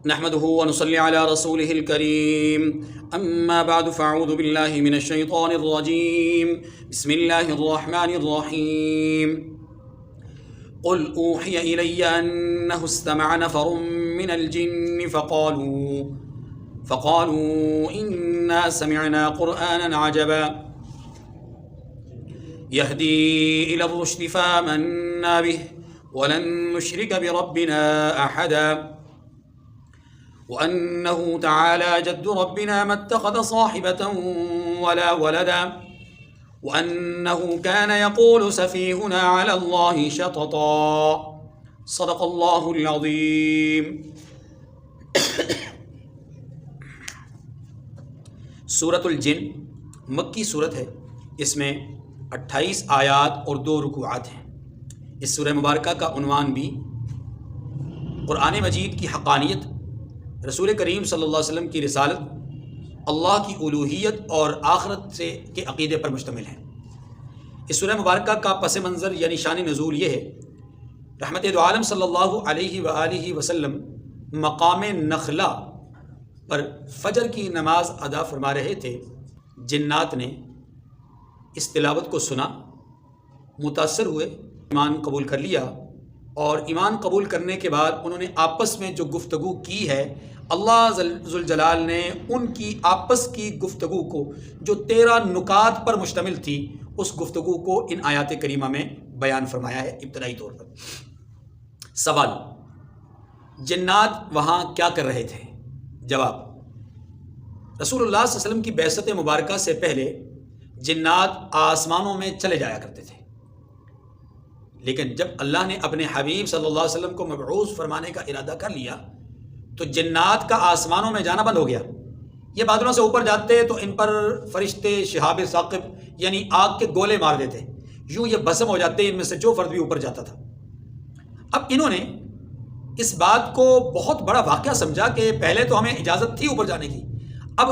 نحمده ونصلي على رسوله الكريم أما بعد فأعوذ بالله من الشيطان الرجيم بسم الله الرحمن الرحيم قل أوحي إلي أنه استمع نفر من الجن فقالوا إنا سمعنا قرآنا عجبا يهدي إلى الرشد فآمنا به ولن نشرك بربنا أحدا وأنه تعالى جد ربنا ما اتخذ صاحبة ولا ولدا وأنه كان يقول سفيهنا على الله شططا صدق الله العظيم۔ سورۃ الجن مکی صورت ہے، اس میں 28 آیات اور 2 رکوعات ہیں۔ اس سورہ مبارکہ کا عنوان بھی قرآن مجید کی حقانیت، رسول کریم صلی اللہ علیہ وسلم کی رسالت، اللہ کی الوہیت اور آخرت کے عقیدے پر مشتمل ہے۔ اس سورہ مبارکہ کا پس منظر یعنی شان نزول یہ ہے، رحمت دو عالم صلی اللہ علیہ وآلہ وسلم مقام نخلا پر فجر کی نماز ادا فرما رہے تھے۔ جنات نے اس تلاوت کو سنا، متاثر ہوئے، ایمان قبول کر لیا، اور ایمان قبول کرنے کے بعد انہوں نے آپس میں جو گفتگو کی ہے، اللہ ذوالجلال نے ان کی آپس کی گفتگو کو جو 13 نکات پر مشتمل تھی، اس گفتگو کو ان آیات کریمہ میں بیان فرمایا ہے ابتدائی طور پر۔ سوال: جنات وہاں کیا کر رہے تھے؟ جواب: رسول اللہ صلی اللہ علیہ وسلم کی بعثت مبارکہ سے پہلے جنات آسمانوں میں چلے جایا کرتے تھے، لیکن جب اللہ نے اپنے حبیب صلی اللہ علیہ وسلم کو مبعوث فرمانے کا ارادہ کر لیا تو جنات کا آسمانوں میں جانا بند ہو گیا۔ یہ بادلوں سے اوپر جاتے تو ان پر فرشتے شہاب ثاقب یعنی آگ کے گولے مار دیتے، یوں یہ بھسم ہو جاتے، ان میں سے جو فرد بھی اوپر جاتا تھا۔ اب انہوں نے اس بات کو بہت بڑا واقعہ سمجھا کہ پہلے تو ہمیں اجازت تھی اوپر جانے کی، اب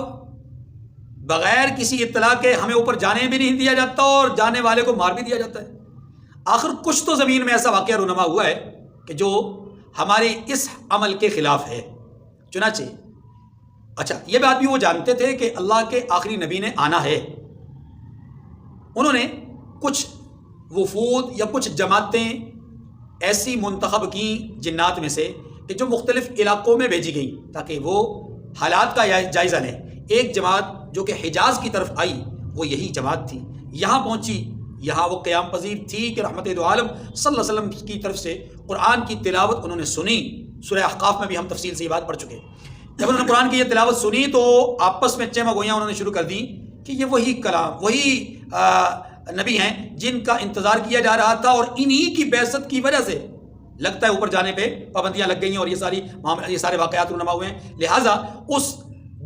بغیر کسی اطلاع کے ہمیں اوپر جانے بھی نہیں دیا جاتا اور جانے والے کو مار بھی دیا جاتا ہے۔ آخر کچھ تو زمین میں ایسا واقعہ رونما ہوا ہے کہ جو ہمارے اس عمل کے خلاف ہے۔ چنانچہ اچھا یہ بات بھی وہ جانتے تھے کہ اللہ کے آخری نبی نے آنا ہے۔ انہوں نے کچھ وفود یا کچھ جماعتیں ایسی منتخب کیں جنات میں سے کہ جو مختلف علاقوں میں بھیجی گئیں تاکہ وہ حالات کا جائزہ لیں۔ ایک جماعت جو کہ حجاز کی طرف آئی وہ یہی جماعت تھی، یہاں پہنچی، یہاں وہ قیام پذیر تھی کہ رحمت دو عالم صلی اللہ علیہ وسلم کی طرف سے قرآن کی تلاوت انہوں نے سنی۔ سورہ احقاف میں بھی ہم تفصیل سے یہ بات پڑھ چکے۔ جب انہوں نے قرآن کی یہ تلاوت سنی تو آپس میں چہمہ گوئیاں انہوں نے شروع کر دی کہ یہ وہی کلام، وہی نبی ہیں جن کا انتظار کیا جا رہا تھا، اور انہی کی بعثت کی وجہ سے لگتا ہے اوپر جانے پہ پابندیاں لگ گئی ہیں اور یہ سارے واقعات رونما ہوئے ہیں۔ لہٰذا اس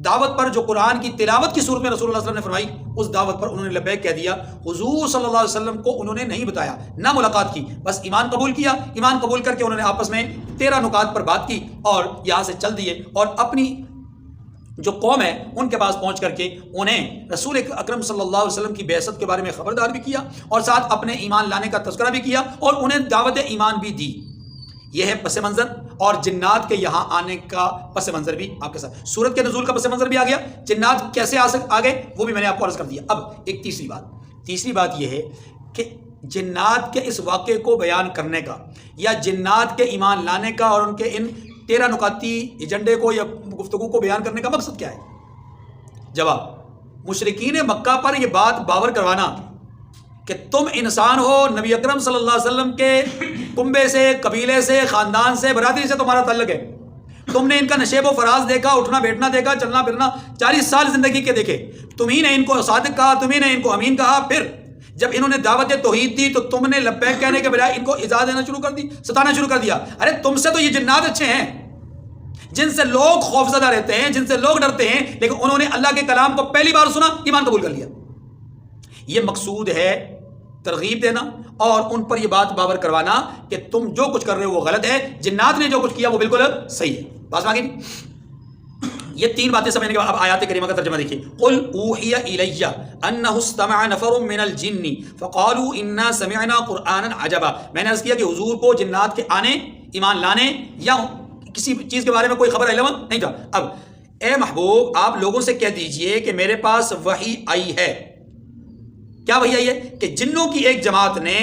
دعوت پر جو قرآن کی تلاوت کی صورت میں رسول اللہ صلی اللہ علیہ وسلم نے فرمائی، اس دعوت پر انہوں نے لبیک کہہ دیا۔ حضور صلی اللہ علیہ وسلم کو انہوں نے نہیں بتایا، نہ ملاقات کی، بس ایمان قبول کیا۔ ایمان قبول کر کے انہوں نے آپس میں 13 نکات پر بات کی اور یہاں سے چل دیے، اور اپنی جو قوم ہے ان کے پاس پہنچ کر کے انہیں رسول اکرم صلی اللہ علیہ وسلم کی بعثت کے بارے میں خبردار بھی کیا، اور ساتھ اپنے ایمان لانے کا تذکرہ بھی کیا، اور انہیں دعوت ایمان بھی دی۔ یہ ہے پس منظر، اور جنات کے یہاں آنے کا پس منظر بھی آپ کے ساتھ، سورت کے نزول کا پس منظر بھی آ گیا، جنات کیسے آ گئے وہ بھی میں نے آپ کو عرض کر دیا۔ اب ایک تیسری بات یہ ہے کہ جنات کے اس واقعے کو بیان کرنے کا یا جنات کے ایمان لانے کا اور ان کے ان 13 نکاتی ایجنڈے کو یا گفتگو کو بیان کرنے کا مقصد کیا ہے؟ جواب: مشرکین مکہ پر یہ بات باور کروانا کہ تم انسان ہو، نبی اکرم صلی اللہ علیہ وسلم کے کنبے سے، قبیلے سے، خاندان سے، برادری سے تمہارا تعلق ہے، تم نے ان کا نشیب و فراز دیکھا، اٹھنا بیٹھنا دیکھا، چلنا پھرنا، 40 سال زندگی کے دیکھے، تمہیں نے ان کو صادق کہا، تمہیں نے ان کو امین کہا، پھر جب انہوں نے دعوت توحید دی تو تم نے لبیک کہنے کے بجائے ان کو ایذا دینا شروع کر دی، ستانا شروع کر دیا۔ ارے تم سے تو یہ جنات اچھے ہیں جن سے لوگ خوفزدہ رہتے ہیں، جن سے لوگ ڈرتے ہیں، لیکن انہوں نے اللہ کے کلام کو پہلی بار سنا، ایمان قبول کر لیا۔ یہ مقصود ہے ترغیب دینا اور ان پر یہ بات باور کروانا کہ تم جو کچھ کر رہے ہو وہ غلط ہے، جنات نے جو کچھ کیا وہ بالکل صحیح ہے۔ بات آگے یہ 3 باتیں سمجھنے کے بعد اب آیات کریمہ کا ترجمہ دیکھیے۔ قل اوحی الی انہ استمع نفر من الجن فقالوا انا سمعنا قرآنا عجبا۔ میں نے عرض کیا کہ حضور کو جنات کے آنے، ایمان لانے یا کسی چیز کے بارے میں کوئی خبر علم نہیں تھا. اب اے محبوب آپ لوگوں سے کہہ دیجئے کہ میرے پاس وحی آئی ہے. کیا وحی آئی ہے؟ کہ جنوں کی ایک جماعت نے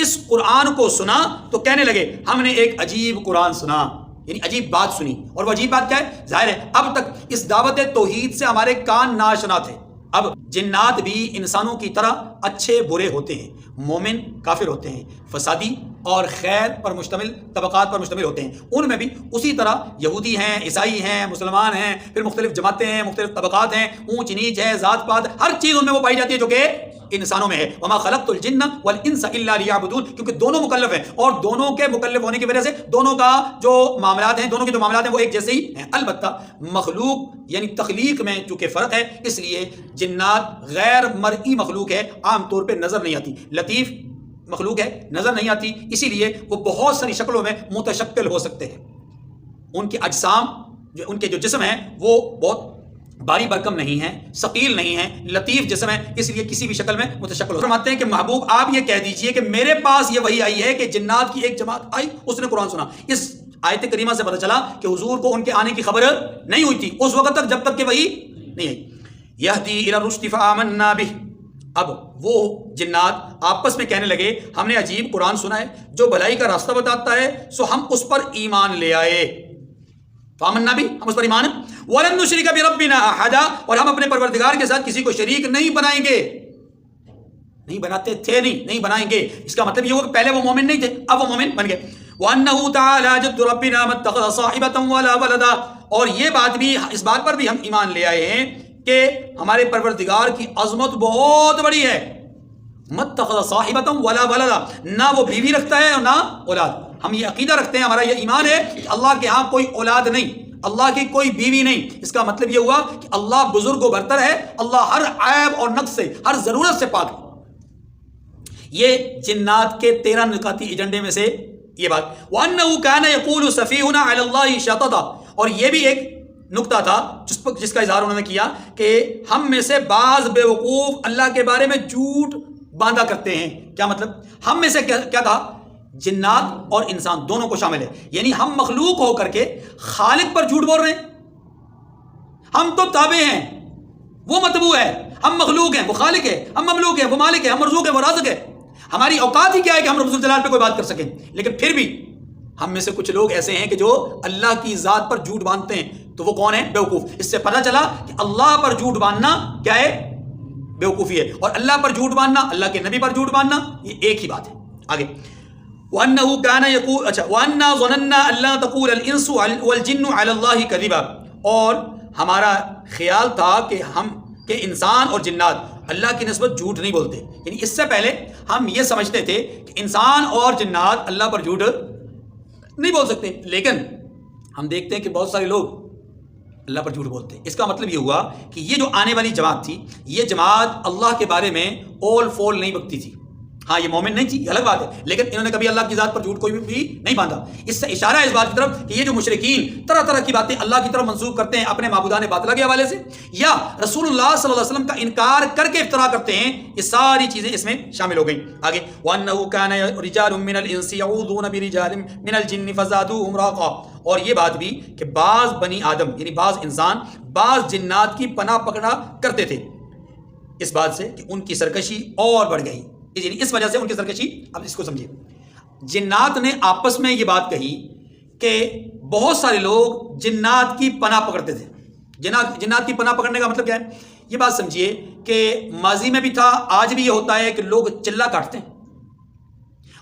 اس قرآن کو سنا تو کہنے لگے ہم نے ایک عجیب قرآن سنا، یعنی عجیب بات سنی. اور وہ عجیب بات کیا ہے؟ ظاہر ہے اب تک اس دعوت توحید سے ہمارے کان ناشنا تھے. اب جنات بھی انسانوں کی طرح اچھے برے ہوتے ہیں، مومن کافر ہوتے ہیں، فسادی اور خیر پر مشتمل طبقات پر مشتمل ہوتے ہیں. ان میں بھی اسی طرح یہودی ہیں، عیسائی ہیں، مسلمان ہیں، پھر مختلف جماعتیں ہیں، مختلف طبقات ہیں، اونچ نیچ ہے، ذات پات، ہر چیز ان میں وہ پائی جاتی ہے جو کہ انسانوں میں ہے. وما خلقت الجن والانس الا لیعبدون، کیونکہ دونوں مکلف ہیں اور دونوں کے مکلف ہونے کی وجہ سے دونوں کا جو معاملات ہیں، دونوں کے جو معاملات ہیں وہ ایک جیسے ہی ہیں. البتہ مخلوق یعنی تخلیق میں چونکہ فرق ہے، اس لیے جنات غیر مرئی مخلوق ہے، عام طور پہ نظر نہیں آتی، لطیف مخلوق ہے، نظر نہیں آتی، اسی لیے وہ بہت ساری شکلوں میں متشکل ہو سکتے ہیں. ان کے اجسام ان کے جو جسم ہیں وہ بہت باری برکم نہیں ہیں، ثقیل نہیں ہیں، لطیف جسم ہے، اس لیے کسی بھی شکل میں متشکل ہو. فرماتے ہیں کہ محبوب آپ یہ کہہ دیجئے کہ میرے پاس یہ وحی آئی ہے کہ جنات کی ایک جماعت آئی، اس نے قرآن سنا. اس آیت کریمہ سے پتہ چلا کہ حضور کو ان کے آنے کی خبر نہیں ہوئی تھی اس وقت تک جب تک کہ وحی نہیں آئی. یہدی الی الرشد فآمنا بہ، اب وہ جنات آپس میں کہنے لگے ہم نے عجیب قرآن سنا ہے جو بھلائی کا راستہ بتاتا ہے، سو ہم اس پر ایمان لے آئے. فآمنا بھی، ہم اس پر ایمان. وَلَن نُشْرِكَ بِرَبِّنَا أَحَدًا، اور ہم اپنے پروردگار کے ساتھ کسی کو شریک نہیں بنائیں گے. نہیں بناتے تھے، نہیں بنائیں گے. اس کا مطلب یہ ہوا کہ پہلے وہ مومن نہیں تھے، اب وہ مومن بن گئے. وَأَنَّهُ تَعَالَى جَدُّ رَبِّنَا مَا اتَّخَذَ صَاحِبَةً وَلَا وَلَدًا، اور یہ بات بھی، اس بات پر بھی ہم ایمان لے آئے ہیں کہ ہمارے پروردگار کی عظمت بہت بڑی ہے. مَا اتَّخَذَ صَاحِبَةً وَلَا وَلَدًا، نہ وہ بیوی رکھتا ہے اور نہ اولاد. ہم یہ عقیدہ رکھتے ہیں، ہمارا یہ ایمان ہے کہ اللہ کے ہاں کوئی اولاد نہیں، اللہ کی کوئی بیوی نہیں. اس کا مطلب یہ ہوا کہ اللہ بزرگ و برتر ہے، اللہ ہر عیب اور نقص سے، ہر ضرورت سے پاک ہے. یہ جنات کے 13 نکاتی ایجنڈے میں سے یہ بات. وَأَنَّهُ كَانَ يَقُولُ سَفِيهُنَا عَلَى اللَّهِ شَطَطًا، اور یہ بھی ایک نکتہ تھا جس کا اظہار انہوں نے کیا کہ ہم میں سے بعض بے وقوف اللہ کے بارے میں جھوٹ باندھا کرتے ہیں. کیا مطلب؟ ہم میں سے کیا کہا؟ جنات اور انسان دونوں کو شامل ہے، یعنی ہم مخلوق ہو کر کے خالق پر جھوٹ بول رہے ہیں. ہم تو تابع ہیں، وہ متبوع ہے. ہم مخلوق ہیں، وہ خالق ہے. ہم مملوک ہیں، وہ مالک ہے. ہم مرزوق ہیں، وہ رازق ہے. ہماری اوقات ہی کیا ہے کہ ہم رب الجلال پہ کوئی بات کر سکیں. لیکن پھر بھی ہم میں سے کچھ لوگ ایسے ہیں کہ جو اللہ کی ذات پر جھوٹ باندھتے ہیں. تو وہ کون ہیں؟ بیوقوف. اس سے پتہ چلا کہ اللہ پر جھوٹ باندھنا کیا ہے؟ بیوقوفی ہے. اور اللہ پر جھوٹ باندھنا، اللہ کے نبی پر جھوٹ باندھنا، یہ ایک ہی بات ہے. آگے وَأَنَّهُ كَانَ يَقُولُ وَأَنَّا ظَنَنَّا أَلَّا تَقُولَ الْإِنسُ وَالْجِنُّ عَلَى اللَّهِ كَذِبًا، اور ہمارا خیال تھا کہ انسان اور جنات اللہ کی نسبت جھوٹ نہیں بولتے. یعنی اس سے پہلے ہم یہ سمجھتے تھے کہ انسان اور جنات اللہ پر جھوٹ نہیں بول سکتے، لیکن ہم دیکھتے ہیں کہ بہت سارے لوگ اللہ پر جھوٹ بولتے ہیں. اس کا مطلب یہ ہوا کہ یہ جو آنے والی جماعت تھی، یہ جماعت اللہ کے بارے میں اول فول نہیں بکتی تھی. ہاں یہ مومن نہیں تھی، یہ الگ بات ہے، لیکن انہوں نے کبھی اللہ کی ذات پر جھوٹ کوئی بھی نہیں باندھا. اس سے اشارہ ہے اس بات کی طرف کہ یہ جو مشرکین طرح طرح کی باتیں اللہ کی طرف منسوخ کرتے ہیں اپنے معبودان باطلہ کے حوالے سے، یا رسول اللہ صلی اللہ علیہ وسلم کا انکار کر کے افتراء کرتے ہیں، یہ ساری چیزیں اس میں شامل ہو گئیں. آگے وَأَنَّهُ كَانَ رِجَالٌ مِّنَ الْإِنسِ يَعُوذُونَ بِرِجَالٍ مِّنَ الْجِنِّ فَزَادُوهُمْ رَهْقًا، اور یہ بات بھی کہ بعض بنی آدم یعنی بعض انسان بعض جنات کی پناہ پکڑا کرتے تھے اس بات سے کہ ان کی سرکشی اور بڑھ گئی. یعنی اس وجہ سے ان کی سرکشی. اب اس کو سمجھیے، جنات نے آپس میں یہ بات کہی کہ بہت سارے لوگ جنات کی پناہ پکڑتے تھے. جنات کی پناہ پکڑنے کا مطلب کیا ہے؟ یہ بات سمجھیے کہ ماضی میں بھی تھا، آج بھی یہ ہوتا ہے کہ لوگ چلہ کاٹتے ہیں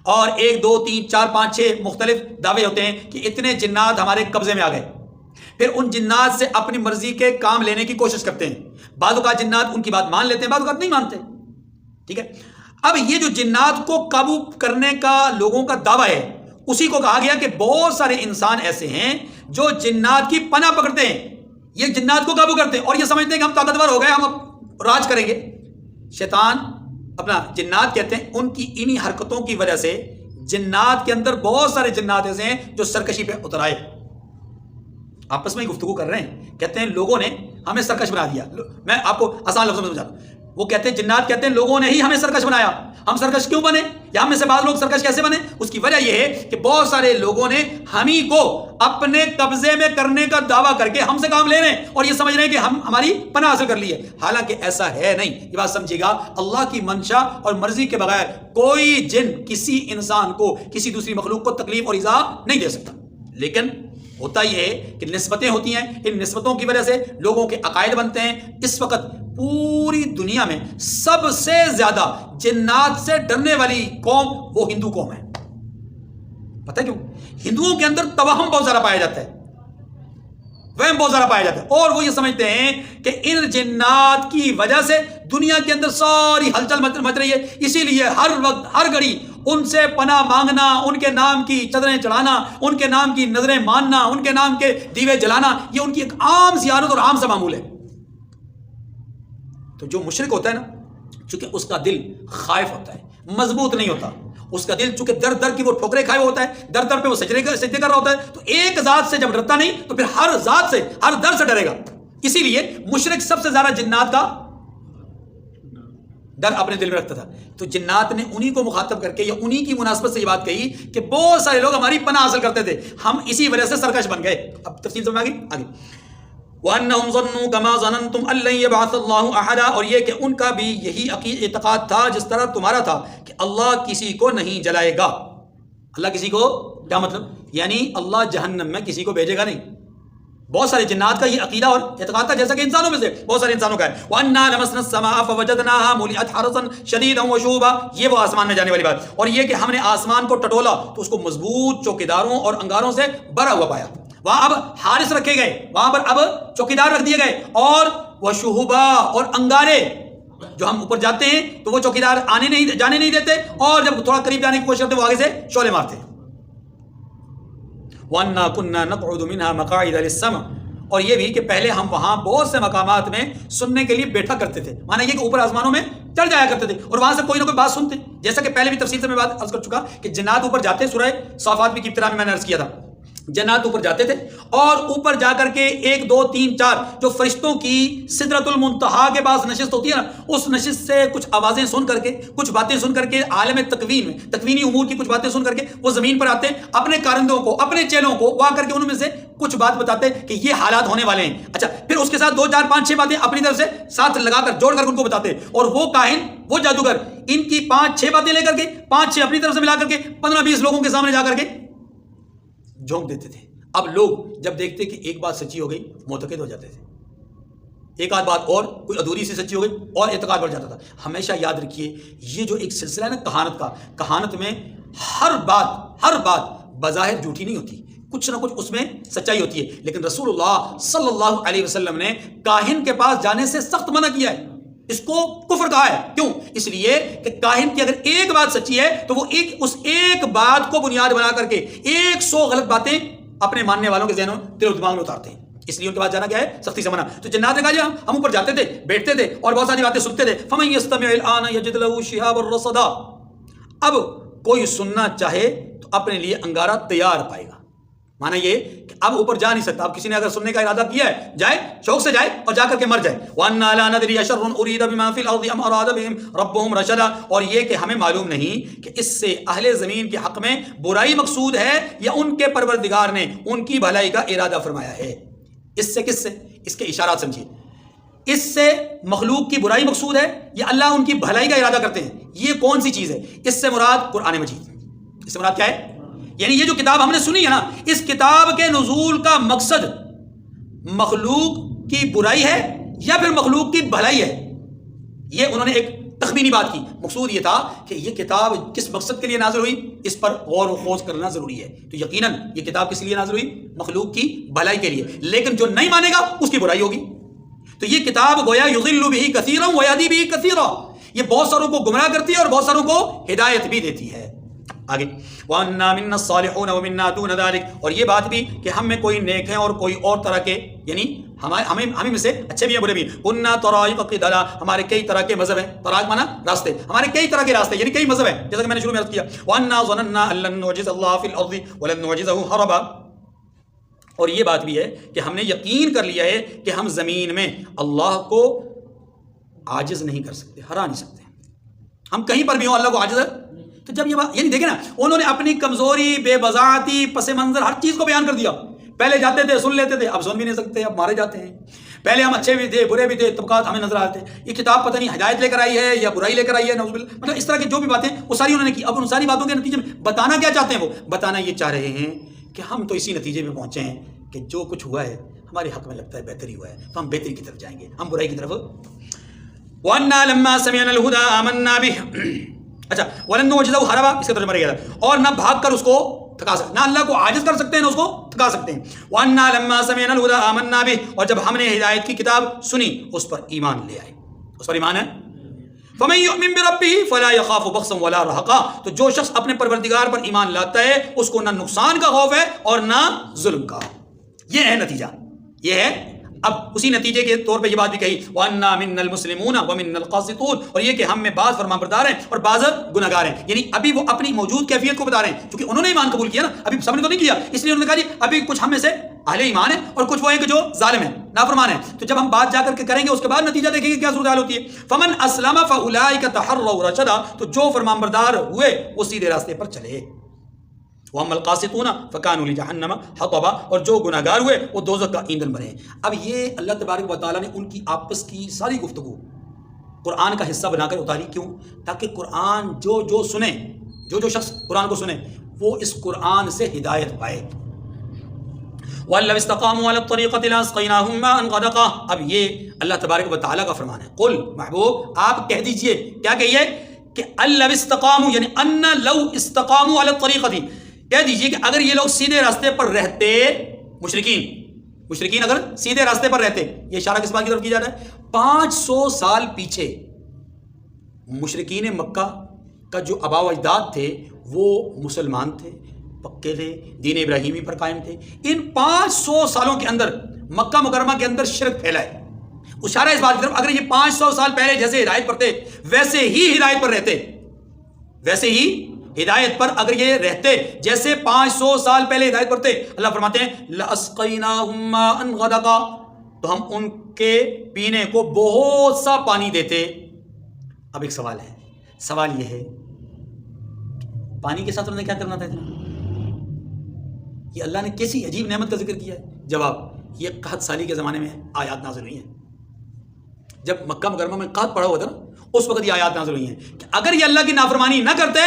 اور 1 2 3 4 5 6 مختلف دعوے ہوتے ہیں کہ اتنے جنات ہمارے قبضے میں آ گئے. پھر ان جنات سے اپنی مرضی کے کام لینے کی کوشش کرتے ہیں. بعض اوقات جنات ان کی بات مان لیتے ہیں، بعض اوقات نہیں مانتے. ٹھیک ہے. اب یہ جو جنات کو قابو کرنے کا لوگوں کا دعویٰ ہے، اسی کو کہا گیا کہ بہت سارے انسان ایسے ہیں جو جنات کی پناہ پکڑتے ہیں، یہ جنات کو قابو کرتے ہیں اور یہ سمجھتے ہیں کہ ہم طاقتور ہو گئے، ہم اب راج کریں گے. شیطان اپنا جنات کہتے ہیں، ان کی انہی حرکتوں کی وجہ سے جنات کے اندر بہت سارے جنات ایسے ہیں جو سرکشی پہ اتر آئے. آپس میں گفتگو کر رہے ہیں، کہتے ہیں لوگوں نے ہمیں سرکش بنا دیا. میں آپ کو آسان لفظوں میں سمجھاتا ہوں. وہ کہتے ہیں جنات کہتے ہیں لوگوں نے ہی ہمیں سرکش بنایا. ہم سرکش کیوں بنے یا ہم میں سے بعض لوگ سرکش کیسے بنے؟ اس کی وجہ یہ ہے کہ بہت سارے لوگوں نے ہم ہی کو اپنے قبضے میں کرنے کا دعویٰ کر کے ہم سے کام لے رہے ہیں اور یہ سمجھ رہے ہیں کہ ہم ہماری پناہ حاصل کر لی ہے. حالانکہ ایسا ہے نہیں. یہ بات سمجھیے گا, اللہ کی منشا اور مرضی کے بغیر کوئی جن کسی انسان کو, کسی دوسری مخلوق کو تکلیف اور ایذا نہیں دے سکتا. لیکن ہوتا یہ ہے کہ نسبتیں ہوتی ہیں, ان نسبتوں کی وجہ سے لوگوں کے عقائد بنتے ہیں. اس وقت پوری دنیا میں سب سے زیادہ جنات سے ڈرنے والی قوم وہ ہندو قوم ہے. پتہ کیوں؟ ہندوؤں کے اندر توہم بہت زیادہ پایا جاتا ہے, وہم بہت زیادہ پایا جاتا ہے, اور وہ یہ سمجھتے ہیں کہ ان جنات کی وجہ سے دنیا کے اندر ساری ہلچل مچ رہی ہے. اسی لیے ہر وقت ہر گھڑی ان سے پناہ مانگنا, ان کے نام کی چادریں چڑھانا, ان کے نام کی نظریں ماننا, ان کے نام کے دیوے جلانا, یہ ان کی ایک عام سی عادت اور عام سا معمول ہے. تو جو مشرک ہوتا ہے نا, چونکہ اس کا دل خائف ہوتا ہے, مضبوط نہیں ہوتا, اس کا دل چونکہ در در کی وہ ٹھوکریں کھائے ہوتا ہے, در در پہ وہ سجدے کر رہا ہوتا ہے, تو ایک ذات سے جب ڈرتا نہیں تو پھر ہر ذات سے, ہر در سے ڈرے گا. اسی لیے مشرک سب سے زیادہ جنات کا ڈر اپنے دل میں رکھتا تھا. تو جنات نے انہی کو مخاطب کر کے یا انہی کی مناسبت سے یہ بات کہی کہ بہت سارے لوگ ہماری پناہ حاصل کرتے تھے, ہم اسی وجہ سے سرکش بن گئے. اب تفصیل سمجھ آگے وَأَنَّهُمْ ظَنُّوا كَمَا ظَنَنْتُمْ أَن لَّن يَبْعَثَ اللَّهُ أَحَدًا, اور یہ کہ ان کا بھی یہی اعتقاد تھا جس طرح تمہارا تھا کہ اللہ کسی کو نہیں جلائے گا. اللہ کسی کو کیا مطلب؟ یعنی اللہ جہنم میں کسی کو بھیجے گا نہیں. بہت سارے جنات کا یہ عقیدہ اور اعتقاد تھا, جیسا کہ انسانوں میں سے بہت سارے انسانوں کا ہے. وَأَنَّا لَمَسْنَا السَّمَاءَ فَوَجَدْنَاهَا مُلِئَتْ حَرَسًا شَدِيدًا وَشُهُبًا, یہ وہ آسمان میں جانے والی بات. اور یہ کہ ہم نے آسمان کو ٹٹولا تو اس کو مضبوط چوکیداروں اور انگاروں سے بھرا ہوا پایا. وہاں اب حارس رکھے گئے, وہاں پر اب چوکیدار رکھ دیے گئے, اور وشہبا, اور انگارے. جو ہم اوپر جاتے ہیں تو وہ چوکیدار جانے نہیں دیتے, اور جب تھوڑا قریب جانے کی کوشش کرتے وہ آگے سے شعلے مارتے. وَأَنَّا كُنَّا نَقْعُدُ مِنْهَا مَقَاعِدَ لِلسَّمْعِ, اور یہ بھی کہ پہلے ہم وہاں بہت سے مقامات میں سننے کے لیے بیٹھا کرتے تھے. مانا یہ کہ اوپر آسمانوں میں چڑھ جایا کرتے تھے اور وہاں سے کوئی نہ کوئی بات سنتے. جیسا کہ پہلے بھی تفصیل سے میں بات عرض کر چکا کہ جنات اوپر جاتے, سورہ صافات کی ابتدا میں نے عرض کیا تھا, جنات اوپر جاتے تھے اور اوپر جا کر کے 1 2 3 4 جو فرشتوں کی سدرۃ المنتہا کے پاس نشست ہوتی ہے نا, اس نشست سے کچھ آوازیں سن کر کے, کچھ باتیں سن کر کے, عالم تکوین میں تکوینی امور کی کچھ باتیں سن کر کے وہ زمین پر آتے, اپنے کارندوں کو, اپنے چیلوں کو وہ آ کر کے ان میں سے کچھ بات بتاتے کہ یہ حالات ہونے والے ہیں. اچھا, پھر اس کے ساتھ 2 4 5 6 باتیں اپنی طرف سے ساتھ لگا کر جوڑ کر ان کو بتاتے, اور وہ کاہن, وہ جادوگر ان کی 5 6 باتیں لے کر کے 5 6 اپنی طرف سے ملا کر کے 15 20 لوگوں کے سامنے جا کر کے جھونک دیتے تھے. اب لوگ جب دیکھتے کہ ایک بات سچی ہو گئی معتقد ہو جاتے تھے, ایک آدھ بات اور کوئی ادھوری سی سچی ہو گئی اور اعتقاد بڑھ جاتا تھا. ہمیشہ یاد رکھیے یہ جو ایک سلسلہ ہے نا کہانت کا, کہانت میں ہر بات بظاہر جھوٹی نہیں ہوتی, کچھ نہ کچھ اس میں سچائی ہوتی ہے. لیکن رسول اللہ صلی اللہ علیہ وسلم نے کاہن کے پاس جانے سے سخت منع کیا ہے, اس کو کفر کہا ہے. کیوں؟ اس لیے کہ کاہن کی اگر ایک بات سچی ہے تو وہ اس ایک بات کو بنیاد بنا کر کے 100 غلط باتیں اپنے ماننے والوں کے ذہنوں دل و دماغ میں اتارتے ہیں. اس لیے ان کے پاس جانا کیا ہے, سختی سے منع. تو جنات نے کہا جی ہم اوپر جاتے تھے, بیٹھتے تھے اور بہت ساری باتیں سنتے تھے. فَمَن يَسْتَمِعِ الْآنَ يَجِدْ لَهُ شِهَابًا رَصَدًا, اب کوئی سننا چاہے تو اپنے لیے انگارہ تیار پائے گا. مانا یہ کہ اب اوپر جا نہیں سکتا. اب کسی نے اگر سننے کا ارادہ کیا ہے, جائے, شوق سے جائے اور جا کر کے مر جائے. وَأَنَّا لَا نَدْرِي أَشَرٌّ أُرِيدَ بِمَا فِي الْأَرْضِ أَمْ أَرَادَ بِهِمْ رَبُّهُمْ رَشَدًا, اور یہ کہ ہمیں معلوم نہیں کہ اس سے اہل زمین کے حق میں برائی مقصود ہے یا ان کے پروردگار نے ان کی بھلائی کا ارادہ فرمایا ہے. اس سے کس سے, اس کے اشارات سمجھیے. اس سے مخلوق کی برائی مقصود ہے یا اللہ ان کی بھلائی کا ارادہ کرتے ہیں, یہ کون سی چیز ہے؟ اس سے مراد قرآن مجید. اس سے مراد کیا ہے؟ یعنی یہ جو کتاب ہم نے سنی ہے نا, اس کتاب کے نزول کا مقصد مخلوق کی برائی ہے یا پھر مخلوق کی بھلائی ہے. یہ انہوں نے ایک تخمینی بات کی. مقصود یہ تھا کہ یہ کتاب کس مقصد کے لیے نازل ہوئی, اس پر غور و خوض کرنا ضروری ہے. تو یقیناً یہ کتاب کس لیے نازل ہوئی؟ مخلوق کی بھلائی کے لیے. لیکن جو نہیں مانے گا اس کی برائی ہوگی. تو یہ کتاب گویا یضل بہ کثیرا ویہدی بہ کثیرا, یہ بہت ساروں کو گمراہ کرتی ہے اور بہت ساروں کو ہدایت بھی دیتی ہے. آگے وَأَنَّا مِنَّا الصَّالِحُونَ وَمِنَّا دُونَ ذَلِكَ, اور یہ بات بھی کہ ہم میں کوئی نیک ہیں اور کوئی اور طرح کے, یعنی ہمیں میں سے اچھے بھی ہیں برے بھی. كُنَّا طَرَائِقَ قِدَدًا, ہمارے کئی طرح کے مذہب ہیں. طرائق مانا راستے, ہمارے کئی طرح کے راستے یعنی کئی مذہب ہیں, جیسا کہ میں نے شروع میں عرض کیا. وَأَنَّا ظَنَنَّا أَن لَّن نُعْجِزَ اللَّهَ فِي الْأَرْضِ وَلَن نُعْجِزَهُ هَرَبًا, اور یہ بات بھی ہے کہ ہم نے یقین کر لیا ہے کہ ہم زمین میں اللہ کو عاجز نہیں کر سکتے، ہرا نہیں سکتے. ہم کہیں پر بھی ہوں اللہ کو عاجز ہے. تو جب یہ بات یعنی دیکھیں نا، انہوں نے اپنی کمزوری، بے وضاحتی، پس منظر، ہر چیز کو بیان کر دیا. پہلے جاتے تھے سن لیتے تھے، اب سن بھی نہیں سکتے، اب مارے جاتے ہیں. پہلے ہم اچھے بھی تھے، برے بھی تھے، طبقات ہمیں نظر آتے. یہ کتاب پتہ نہیں ہدایت لے کر آئی ہے یا برائی لے کر آئی ہے، نعوذ باللہ. مطلب اس طرح کی جو بھی باتیں وہ ساری انہوں نے کی. اب ان ساری باتوں کے نتیجے میں بتانا کیا چاہتے ہیں؟ وہ بتانا یہ چاہ رہے ہیں کہ ہم تو اسی نتیجے میں پہنچے ہیں کہ جو کچھ ہوا ہے ہمارے حق میں لگتا ہے بہتری ہوا ہے، تو ہم بہتری کی طرف جائیں گے، ہم برائی کی طرف. وَأَنَّا لَمَّا سَمِعْنَا الْهُدَىٰ آمَنَّا بِهِ. اچھا، وَلَن نُّعْجِزَهُ هَرَبًا، اس کا ترجمہ رہ گیا، اور نہ بھاگ کر اس کو تھکا سکتے، نہ اللہ کو عاجز کر سکتے ہیں، نہ اس کو تھکا سکتے ہیں. وَأَنَّا لَمَّا سَمِعْنَا الْهُدَىٰ آمَنَّا بِهِ، اور جب ہم نے ہدایت کی کتاب سنی اس پر ایمان لے آئے، اس پر ایمان ہے. فَمَن يُؤْمِن بِرَبِّهِ فَلَا يَخَافُ بَخْسًا وَلَا رَهَقًا، تو جو شخص اپنے پروردگار پر ایمان لاتا ہے اس کو نہ نقصان کا خوف ہے اور نہ ظلم کا. یہ ہے نتیجہ، یہ ہے. اب اسی نتیجے کے طور پہ یہ بات بھی کہی، وَأَنَّا مِنَّا الْمُسْلِمُونَ وَمِنَّا الْقَاسِطُونَ، اور یہ کہ ہم میں بعض فرمانبردار ہیں اور بعض گناہگار ہیں. یعنی ابھی وہ اپنی موجود کیفیت کو بتا رہے ہیں، کیونکہ انہوں نے ایمان قبول کیا نا، ابھی سب نے تو نہیں کیا، اس لیے انہوں نے کہا جی ابھی کچھ ہم میں سے اہل ایمان ہیں اور کچھ وہ ہیں کہ جو ظالم ہیں، نافرمان ہیں. تو جب ہم بات جا کر کے کریں گے اس کے بعد نتیجہ دیکھیں گے کیا صورتحال ہوتی ہے. فَمَنْ أَسْلَمَ فَأُولَٰئِكَ تَحَرَّوْا رَشَدًا، تو جو فرمانبردار ہوئے وہ سیدھے راستے پر چلے. وَأَمَّا الْقَاسِطُونَ فَكَانُوا لِجَهَنَّمَ حَطَبًا، اور جو گناہگار ہوئے وہ دوزخ کا ایندھن بنے. اب یہ اللہ تبارک و تعالیٰ نے ان کی آپس کی ساری گفتگو قرآن کا حصہ بنا کر اتاری. کیوں؟ تاکہ قرآن جو سنے، جو شخص قرآن کو سنے وہ اس قرآن سے ہدایت پائے. وَأَن لَّوِ اسْتَقَامُوا عَلَى الطَّرِيقَةِ لَأَسْقَيْنَاهُم مَّاءً غَدَقًا. اب یہ اللہ تبارک و تعالیٰ کا فرمان ہے. قل، محبوب آپ کہہ دیجئے، کیا کہیے کہ لَّوِ اسْتَقَامُوا، یعنی أَنَّ لَوْ اسْتَقَامُوا عَلَى الطَّرِيقَةِ، کہہ دیجئے کہ اگر یہ لوگ سیدھے راستے پر رہتے، مشرکین اگر سیدھے راستے پر رہتے. یہ اشارہ کس بات کی طرف کیا جا رہا ہے؟ 500 سال پیچھے مشرکین مکہ کا جو آباء و اجداد تھے وہ مسلمان تھے، پکے تھے، دین ابراہیمی پر قائم تھے. ان 500 سالوں کے اندر مکہ مکرمہ کے اندر شرک پھیلا ہے. اشارہ اس بات کی طرف اگر یہ 500 سال پہلے جیسے ہدایت پر تھے ویسے ہی ہدایت پر رہتے، ویسے ہی ہدایت پر اگر یہ رہتے جیسے 500 سال پہلے ہدایت پر تھے، اللہ فرماتے ہیں لَأَسْقَيْنَاهُم مَّاءً غَدَقًا، تو ہم ان کے پینے کو بہت سا پانی دیتے. اب ایک سوال ہے، سوال یہ ہے پانی کے ساتھ انہوں نے کیا کرنا تھا اتنا؟ یہ اللہ نے کیسی عجیب نعمت کا ذکر کیا ہے. جواب، یہ قحط سالی کے زمانے میں آیات نازل ہوئی ہیں. جب مکہ مکرمہ میں قحط پڑا ہوا تھا نا، اس وقت یہ آیات نازل ہوئی ہیں کہ اگر یہ اللہ کی نافرمانی نہ کرتے،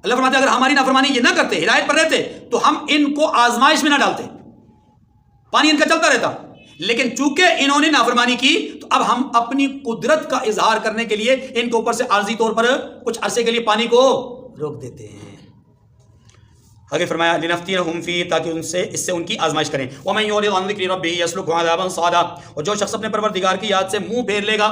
اللہ فرماتے اگر ہماری نافرمانی یہ نہ کرتے، ہدایت پر رہتے، تو ہم ان کو آزمائش میں نہ ڈالتے، پانی ان کا چلتا رہتا. لیکن چونکہ انہوں نے نافرمانی کی تو اب ہم اپنی قدرت کا اظہار کرنے کے لیے ان کے اوپر سے عارضی طور پر کچھ عرصے کے لیے پانی کو روک دیتے ہیں. آگے فرمایا لِنَفْتِنَهُمْ فِيهِ، تاکہ اس سے ان کی آزمائش کریں. وَمَن يُعْرِضْ عَن ذِكْرِ رَبِّهِ يَسْلُكْهُ عَذَابًا صَعَدًا، اور جو شخص اپنے پروردگار کی یاد سے منہ پھیر لے گا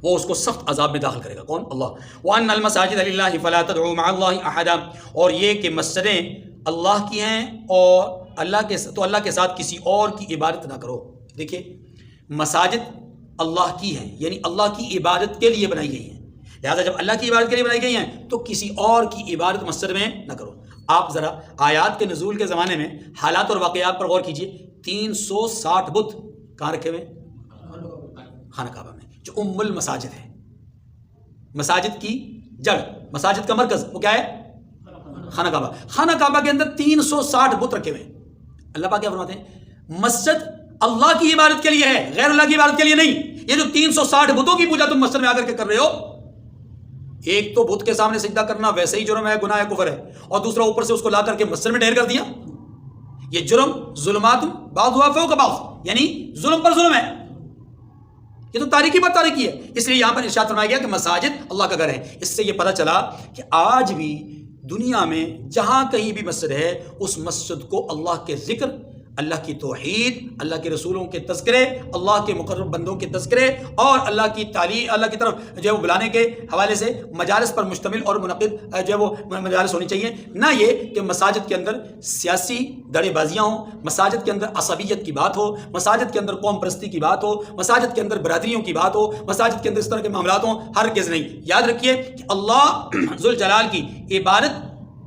وہ اس کو سخت عذاب میں داخل کرے گا. کون؟ اللہ. وَأَنَّ الْمَسَاجِدَ لِلَّهِ فَلَا تَدْعُوا مَعَ اللَّهِ أَحَدًا، اور یہ کہ مسجدیں اللہ کی ہیں اور اللہ کے ساتھ کسی اور کی عبادت نہ کرو. دیکھیے مساجد اللہ کی ہیں، یعنی اللہ کی عبادت کے لیے بنائی گئی ہیں، لہٰذا جب اللہ کی عبادت کے لیے بنائی گئی ہیں تو کسی اور کی عبادت مسجد میں نہ کرو. آپ ذرا آیات کے نزول کے زمانے میں حالات اور واقعات پر غور کیجئے. 360 بت کہاں رکھے ہوئے؟ خانہ کعبہ میں، جو ام المساجد ہے. مساجد کی جڑ، مساجد کا مرکز وہ کیا ہے؟ خانہ کعبہ. خانہ کعبہ کے اندر 360 بت رکھے ہوئے. اللہ پاک کیا فرماتے ہیں؟ مسجد اللہ کی عبادت کے لیے ہے، غیر اللہ کی عبادت کے لیے نہیں. یہ جو 360 بتوں کی پوجا تم مسجد میں آ کر کے کر رہے ہو، ایک تو بت کے سامنے سجدہ کرنا ویسے ہی جرم ہے، گناہ کفر ہے، اور دوسرا اوپر سے اس کو لا کر کے مسجد میں ڈھیر کر دیا. یہ جرم ظلمات بعضها فوق بعض، یعنی ظلم پر ظلم ہے. یہ تو تاریکی پر تاریکی ہے. اس لیے یہاں پر ارشاد فرمایا گیا کہ مساجد اللہ کا گھر ہے. اس سے یہ پتہ چلا کہ آج بھی دنیا میں جہاں کہیں بھی مسجد ہے اس مسجد کو اللہ کے ذکر، اللہ کی توحید، اللہ کے رسولوں کے تذکرے، اللہ کے مقرب بندوں کے تذکرے اور اللہ کی تعلیم، اللہ کی طرف جو ہے وہ بلانے کے حوالے سے مجالس پر مشتمل اور منعقد جو ہے وہ مجالس ہونی چاہیے. نہ یہ کہ مساجد کے اندر سیاسی دڑے بازیاں ہوں، مساجد کے اندر عصبیت کی بات ہو، مساجد کے اندر قوم پرستی کی بات ہو، مساجد کے اندر برادریوں کی بات ہو، مساجد کے اندر اس طرح کے معاملات ہوں. ہرگز نہیں. یاد رکھیے کہ اللہ ذوالجلال کی عبادت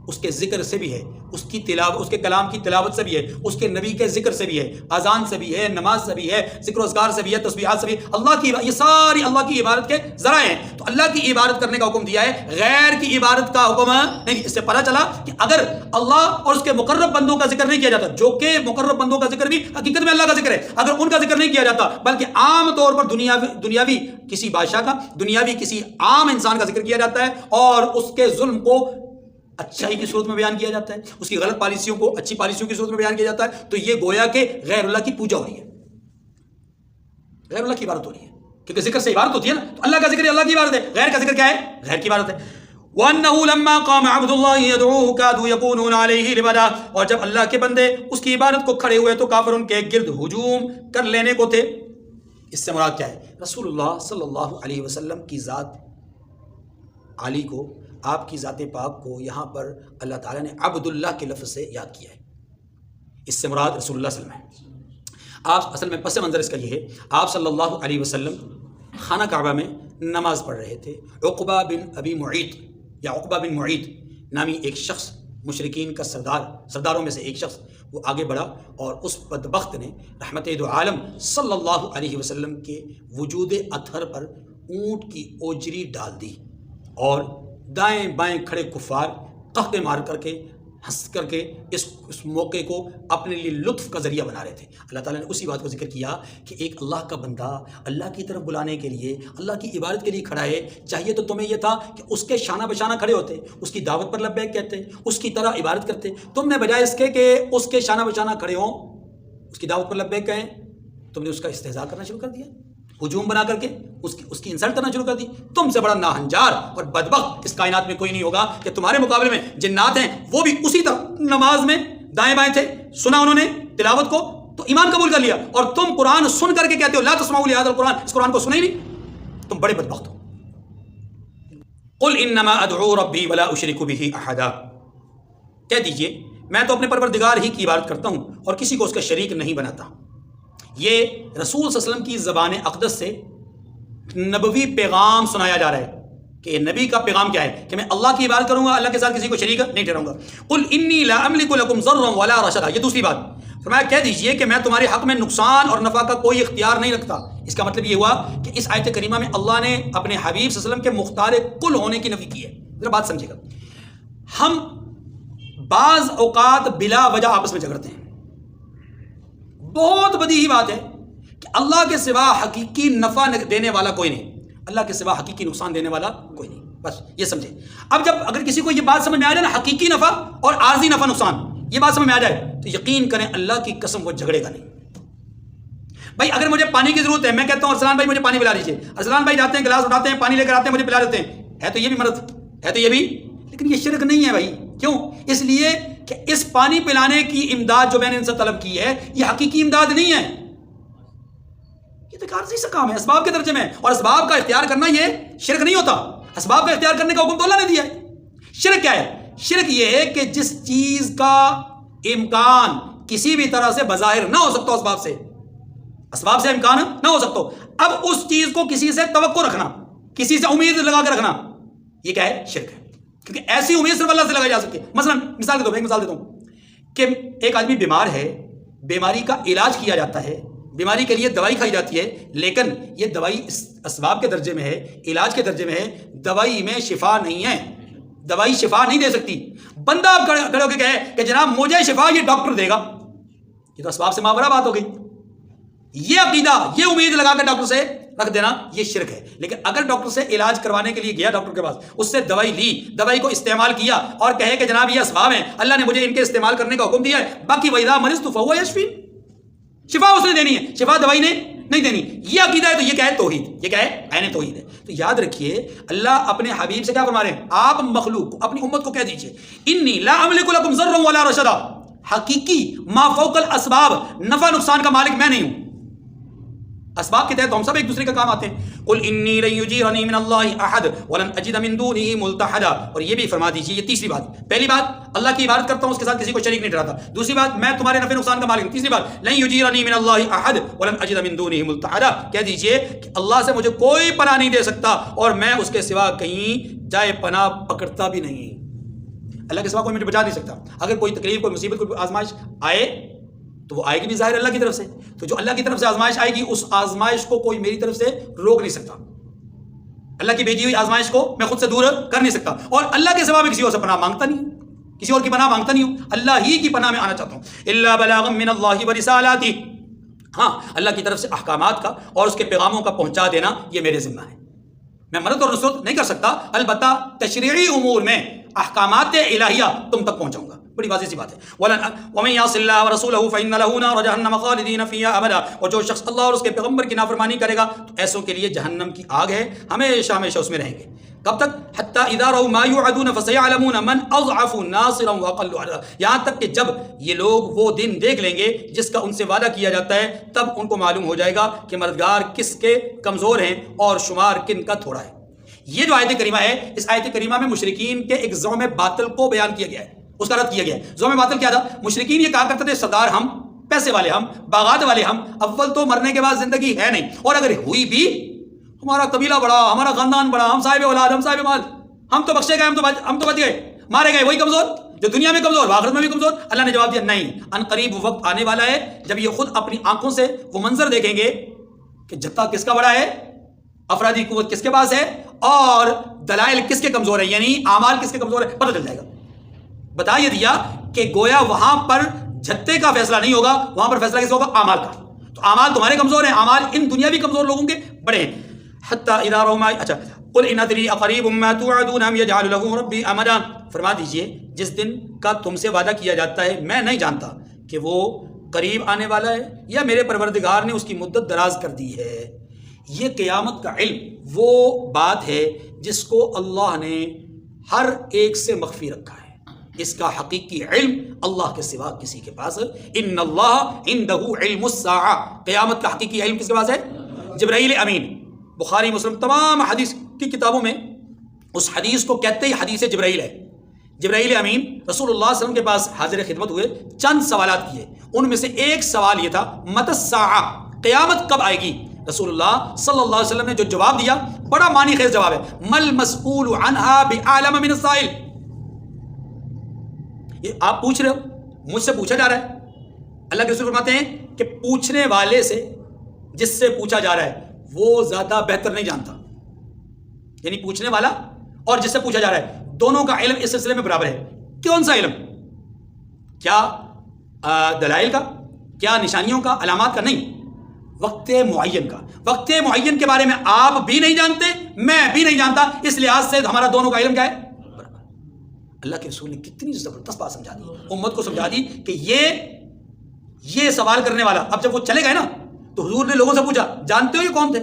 اس کے ذکر سے بھی ہے، اس کی تلاوت، اس کے کلام کی تلاوت سے بھی ہے، اس کے نبی کے ذکر سے بھی ہے، اذان سے بھی ہے، نماز سے بھی ہے، ذکر و اذکار سے بھی ہے، تسبیحات سے بھی ہے۔ اللہ کی یہ ساری اللہ کی عبادت کے ذرائع ہیں۔ تو اللہ کی عبادت کرنے کا حکم دیا ہے، غیر کی عبادت کا حکم نہیں۔ اس سے پتہ چلا کہ اگر اللہ اور اس کے مقرب بندوں کا ذکر نہیں کیا جاتا، جو کہ مقرب بندوں کا ذکر بھی حقیقت میں اللہ کا ذکر ہے، اگر ان کا ذکر نہیں کیا جاتا بلکہ عام طور پر دنیاوی کسی بادشاہ کا، دنیاوی کسی عام انسان کا ذکر کیا جاتا ہے اور اس کے ظلم کو اچھائی کی صورت میں بیان کیا جاتا ہے، اس کی غلط پالیسیوں کو اچھی پالیسیوں کی صورت میں بیان کیا جاتا ہے، تو یہ گویا کہ غیر اللہ کی پوجا ہو رہی ہے، غیر اللہ کی عبادت ہو رہی ہے، کیونکہ ذکر سے عبادت ہوتی ہے نا۔ تو اللہ کا ذکر اللہ کی عبادت ہے، غیر کا ذکر کیا ہے؟ غیر کی عبادت ہے۔ وَأَنَّهُ لَمَّا قَامَ عَبْدُ اللَّهِ يَدْعُوهُ كَادُوا يَكُونُونَ عَلَيْهِ لِبَدًا، اور جب اللہ کے بندے اس کی عبادت کو کھڑے ہوئے تو کافر ان کے گرد ہجوم کر لینے کو تھے۔ اس سے مراد کیا ہے؟ رسول اللہ صلی اللہ علیہ وسلم کی ذات عالی کو، آپ کی ذات پاک کو یہاں پر اللہ تعالیٰ نے عبداللہ کے لفظ سے یاد کیا ہے۔ اس سے مراد رسول اللہ صلی اللہ علیہ وسلم ہے۔ آپ اصل میں پس منظر اس کا یہ ہے، آپ صلی اللہ علیہ وسلم خانہ کعبہ میں نماز پڑھ رہے تھے۔ عقبہ بن ابی معیط یا عقبہ بن معیط نامی ایک شخص، مشرکین کا سرداروں میں سے ایک شخص، وہ آگے بڑھا اور اس بدبخت نے رحمت دو عالم صلی اللہ علیہ وسلم کے وجود اطہر پر اونٹ کی اوجری ڈال دی، اور دائیں بائیں کھڑے کفار قہقے مار کر کے، ہنس کر کے اس موقع کو اپنے لیے لطف کا ذریعہ بنا رہے تھے۔ اللہ تعالیٰ نے اسی بات کو ذکر کیا کہ ایک اللہ کا بندہ اللہ کی طرف بلانے کے لیے، اللہ کی عبادت کے لیے کھڑا ہے، چاہیے تو تمہیں یہ تھا کہ اس کے شانہ بشانہ کھڑے ہوتے، اس کی دعوت پر لبیک کہتے، اس کی طرح عبادت کرتے۔ تم نے بجائے اس کے کہ اس کے شانہ بشانہ کھڑے ہوں، اس کی دعوت پر لبیک کہیں، تم نے اس کا استہزاء کرنا شروع کر دیا، ہجوم بنا کر کے اس کی انسلٹ کرنا شروع کر دی۔ تم سے بڑا ناہنجار اور بدبخت اس کائنات میں کوئی نہیں ہوگا کہ تمہارے مقابلے میں جنات ہیں، وہ بھی اسی طرح نماز میں دائیں بائیں تھے، سنا انہوں نے تلاوت کو تو ایمان قبول کر لیا، اور تم قرآن سن کر کے کہتے ہو لا تسمعوا لہذا القرآن، اس قرآن کو سنا ہی نہیں، تم بڑے بدبخت ہو۔ قل انما ادعو ربی ولا اشرک بہ احدا، کہہ دیجئے میں تو اپنے پروردگار ہی کی عبادت کرتا ہوں اور کسی کو اس کا شریک نہیں بناتا۔ یہ رسول صلی اللہ علیہ وسلم کی زبان اقدس سے نبوی پیغام سنایا جا رہا ہے کہ نبی کا پیغام کیا ہے کہ میں اللہ کی عبادت کروں گا، اللہ کے ساتھ کسی کو شریک نہیں ٹھہراؤں گا۔ قل انی لا املک لکم ضرا ولا رشدا، یہ دوسری بات فرمایا، کہہ دیجئے کہ میں تمہارے حق میں نقصان اور نفع کا کوئی اختیار نہیں رکھتا۔ اس کا مطلب یہ ہوا کہ اس آیت کریمہ میں اللہ نے اپنے حبیب صلی اللہ علیہ وسلم کے مختار کل ہونے کی نفی کی ہے۔ ذرا بات سمجھے گا، ہم بعض اوقات بلا وجہ آپس میں جھگڑتے ہیں، بہت بدیہی بات ہے کہ اللہ کے سوا حقیقی نفع دینے والا کوئی نہیں، اللہ کے سوا حقیقی نقصان دینے والا کوئی نہیں، بس یہ سمجھے۔ اب جب اگر کسی کو یہ بات سمجھ میں آ جائے نا، حقیقی نفع اور عارضی نفع نقصان، یہ بات سمجھ میں آ جائے تو یقین کریں اللہ کی قسم وہ جھگڑے گا نہیں۔ بھائی اگر مجھے پانی کی ضرورت ہے، میں کہتا ہوں ارسلان بھائی مجھے پانی پلا دیجیے، ارسلان بھائی جاتے ہیں گلاس اٹھاتے ہیں، پانی لے کر آتے ہیں، مجھے پلا دیتے ہیں، ہے تو یہ بھی مرد، ہے تو یہ بھی، لیکن یہ شرک نہیں ہے بھائی۔ کیوں؟ اس لیے کہ اس پانی پلانے کی امداد جو میں نے ان سے طلب کی ہے یہ حقیقی امداد نہیں ہے، یہ تو عارضی سا کام ہے، اسباب کے درجے میں، اور اسباب کا اختیار کرنا یہ شرک نہیں ہوتا۔ اسباب کا اختیار کرنے کا حکم تو اللہ نے دیا ہے۔ شرک کیا ہے؟ شرک یہ ہے کہ جس چیز کا امکان کسی بھی طرح سے بظاہر نہ ہو سکتا، اسباب سے امکان نہ ہو سکتا، اب اس چیز کو کسی سے توقع رکھنا، کسی سے امید لگا کے رکھنا، یہ کیا ہے؟ شرک ہے۔ کیونکہ ایسی امید صرف اللہ سے لگائی جا سکتی ہے۔ مثلا مثال دیتا ہوں کہ ایک آدمی بیمار ہے، بیماری کا علاج کیا جاتا ہے، بیماری کے لیے دوائی کھائی جاتی ہے، لیکن یہ دوائی اسباب کے درجے میں ہے، علاج کے درجے میں ہے، دوائی میں شفا نہیں ہے، دوائی شفا نہیں دے سکتی۔ بندہ آپ کھڑے ہو کے کہے کہ جناب مجھے شفا یہ ڈاکٹر دے گا، یہ تو اسباب سے ماورا بات ہو گئی۔ یہ عقیدہ، یہ امید لگا کے ڈاکٹر سے رکھ دینا یہ شرک ہے۔ لیکن اگر ڈاکٹر سے علاج کروانے کے لیے گیا ڈاکٹر کے پاس، اس سے دوائی لی، دوائی کو استعمال کیا اور کہے کہ جناب یہ اسباب ہیں، اللہ نے مجھے ان کے استعمال کرنے کا حکم دیا ہے، باقی وَإِذَا مَرِضْتُ فَهُوَ يَشْفِينِ، شفا اس نے دینی ہے، شفا دوائی نے نہیں دینی، یہ عقیدہ ہے۔ تو یہ کیا ہے؟ توحید، یہ کیا ہے؟ عین توحید ہے۔ تو یاد رکھیے اللہ اپنے حبیب سے کیا فرما رہے ہیں؟ آپ مخلوق کو، اپنی امت کو کہہ دیجئے انی لا املک لکم ضرا ولا رشدا، حقیقی ما فوق الاسباب نفع نقصان کا مالک میں نہیں ہوں۔ اسباب کے تحت ہم سب ایک دوسرے کا کام آتے ہیں۔ قل انی لن یجیرنی من اللہ احد ولن اجد من دونہ ملتحدا، اور یہ بھی فرما دیجیے، یہ تیسری بات، پہلی بات اللہ کی عبادت کرتا ہوں، اس کے ساتھ کسی کو شریک نہیں ٹھہراتا، دوسری بات میں تمہارے نفع نقصان کا مالک ہوں، تیسری بات لن یجیرنی من اللہ احد ولن اجد من دونہ ملتحدا، کہہ دیجیے کہ اللہ سے مجھے کوئی پناہ نہیں دے سکتا اور میں اس کے سوا کہیں جائے پناہ پکڑتا بھی نہیں۔ اللہ کے سوا کوئی مجھے بچا نہیں سکتا. اگر کوئی تکلیف، کوئی مصیبت، کوئی آزمائش آئے تو وہ آئے گی بھی ظاہر اللہ کی طرف سے. تو جو اللہ کی طرف سے آزمائش آئے گی اس آزمائش کو کوئی میری طرف سے روک نہیں سکتا. اللہ کی بھیجی ہوئی آزمائش کو میں خود سے دور کر نہیں سکتا. اور اللہ کے سوا میں کسی اور سے پناہ مانگتا نہیں ہوں، کسی اور کی پناہ مانگتا نہیں ہوں، اللہ ہی کی پناہ میں آنا چاہتا ہوں. الا بلاغا من اللہ ورسالاتہ، ہاں اللہ کی طرف سے احکامات کا اور اس کے پیغاموں کا پہنچا دینا یہ میرے ذمہ ہے. میں مدد اور نصرت نہیں کر سکتا، البتہ تشریعی امور میں احکامات الہیہ تم تک پہنچاؤں گا. بڑی واضح سی بات ہے. وَمَن يَعْصِ اللَّهَ وَرَسُولَهُ فَإِنَّ لَهُ نَارَ جَهَنَّمَ خَالِدِينَ فِيهَا أَبَدًا، اور جو شخص اللہ اور اس کے پیغمبر کی نافرمانی کرے گا تو ایسوں کے لیے جہنم کی آگ ہے، ہمیشہ ہمیشہ اس میں رہیں گے. کب تک؟ حتی اذا رأوا ما يوعدون فسيعلمون من اضعف ناصرا واقل عددا، یہاں تک کہ جب یہ لوگ وہ دن دیکھ لیں گے جس کا ان سے وعدہ کیا جاتا ہے، تب ان کو معلوم ہو جائے گا کہ مددگار کس کے کمزور ہیں اور شمار کن کا تھوڑا ہے. یہ جو آیت کریمہ ہے، اس آیت کریمہ میں مشرکین کے ایک زعم باطل کو بیان کیا گیا ہے، اس کا رد کیا گیا ہے. زعم باطل کیا تھا؟ مشرکین یہ کہا کرتے تھے سردار ہم، پیسے والے ہم، باغات والے ہم، اول تو مرنے کے بعد زندگی ہے نہیں، اور اگر ہوئی بھی ہمارا قبیلہ بڑا، ہمارا خاندان بڑا، ہم صاحب اولاد، ہم صاحب مال، ہم تو بخشے گئے، ہم تو بچ گئے، مارے گئے وہی کمزور جو دنیا میں کمزور آخرت میں بھی کمزور. اللہ نے جواب دیا نہیں، ان قریب وہ وقت آنے والا ہے جب یہ خود اپنی آنکھوں سے وہ منظر دیکھیں گے کہ جتھا کس کا بڑا ہے، افرادی قوت کس کے پاس ہے، اور دلائل کس کے کمزور ہے، یعنی اعمال کس کے کمزور ہے، پتہ چل جائے گا. بتا یہ دیا کہ گویا وہاں پر جھتے کا فیصلہ نہیں ہوگا، وہاں پر فیصلہ کس ہوگا؟ اعمال کا. تو اعمال تمہارے کمزور ہیں، اعمال ان دنیاوی کمزور لوگوں کے بڑے ہیں. حتی اذا رأوا ما، اچھا قل ان ادری اقریب ما توعدون ام یجعل له ربی امدا، فرما دیجئے جس دن کا تم سے وعدہ کیا جاتا ہے میں نہیں جانتا کہ وہ قریب آنے والا ہے یا میرے پروردگار نے اس کی مدت دراز کر دی ہے. یہ قیامت کا علم وہ بات ہے جس کو اللہ نے ہر ایک سے مخفی رکھا ہے. اس کا حقیقی علم اللہ کے سوا کسی کے پاس، ان اللہ عنده علم الساعہ، قیامت کا حقیقی علم کس کے پاس ہے؟ جبرائیل امین. بخاری مسلم تمام حدیث کی کتابوں میں اس حدیث کو کہتے ہی حدیث جبرائیل ہے. جبرائیل امین رسول اللہ صلی اللہ علیہ وسلم کے پاس حاضر خدمت ہوئے، چند سوالات کیے. ان میں سے ایک سوال یہ تھا متی الساعہ، قیامت کب آئے گی؟ رسول اللہ صلی اللہ علیہ وسلم نے جو جواب دیا بڑا معنی خیز جواب ہے، مل مسئول عنہا بعالم من السائل. یہ آپ پوچھ رہے ہو، مجھ سے پوچھا جا رہا ہے. اللہ کے رسول فرماتے ہیں کہ پوچھنے والے سے، جس سے پوچھا جا رہا ہے وہ زیادہ بہتر نہیں جانتا. یعنی پوچھنے والا اور جس سے پوچھا جا رہا ہے دونوں کا علم اس سلسلے میں برابر ہے. کون سا علم؟ کیا دلائل کا، کیا نشانیوں کا، علامات کا؟ نہیں، وقت معین کا. وقت معین کے بارے میں آپ بھی نہیں جانتے، میں بھی نہیں جانتا، اس لحاظ سے ہمارا دونوں کا علم کیا ہے؟ برابر. اللہ کے رسول نے کتنی زبردست بات سمجھا دی، امت کو سمجھا دی کہ یہ سوال کرنے والا، اب جب وہ چلے گئے نا تو حضور نے لوگوں سے پوچھا جانتے ہو یہ کون تھے؟